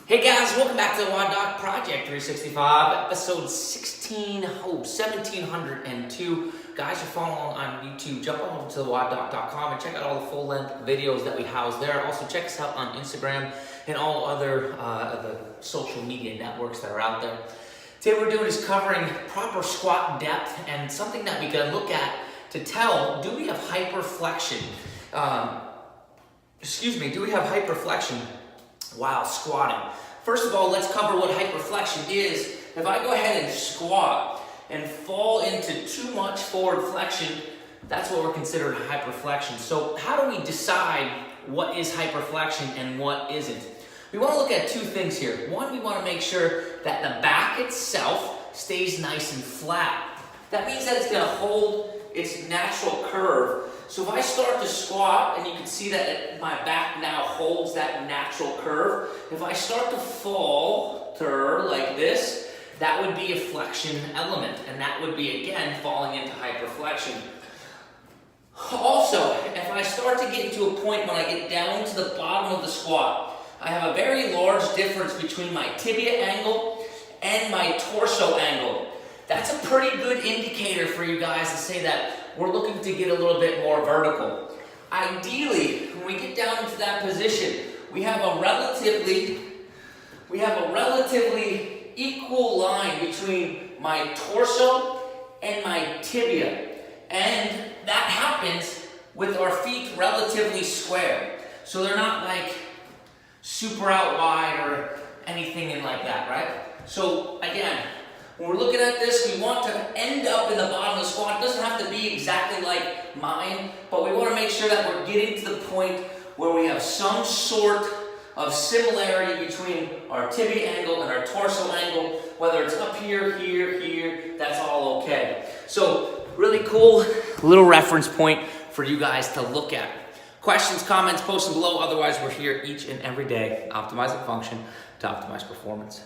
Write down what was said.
Hey guys, welcome back to the WODdoc Project 365, episode 1702. Guys, you're following along on YouTube, jump on over to the WODdoc.com and check out all the full-length videos that we house there. Also, check us out on Instagram and all other the social media networks that are out there. Today what we're doing is covering proper squat depth and something that we can look at to tell, do we have hyperflexion? Do we have hyperflexion while squatting? First of all, let's cover what hyperflexion is. If I go ahead and squat and fall into too much forward flexion, that's what we're considering hyperflexion. So how do we decide what is hyperflexion and what isn't? We want to look at two things here. One, we want to make sure that the back itself stays nice and flat. That means that it's going to hold its natural curve. So if I start to squat, and you can see that my back now holds that natural curve. If I start to falter like this, that would be a flexion element, and that would be, again, falling into hyperflexion. Also, if I start to get to a point when I get down to the bottom of the squat, I have a very large difference between my tibia angle and my torso angle. That's a pretty good indicator for you guys to say that we're looking to get a little bit more vertical. Ideally, when we get down into that position, we have a relatively equal line between my torso and my tibia. And that happens with our feet relatively square. So they're not like super out wide or anything in like that, right? So again, when we're looking at this, we want to end up in the bottom of the squat. It doesn't have to be exactly like mine, but we want to make sure that we're getting to the point where we have some sort of similarity between our tibia angle and our torso angle, whether it's up here, here, that's all okay. So really cool little reference point for you guys to look at. Questions, comments, post them below. Otherwise, we're here each and every day optimizing function to optimize performance.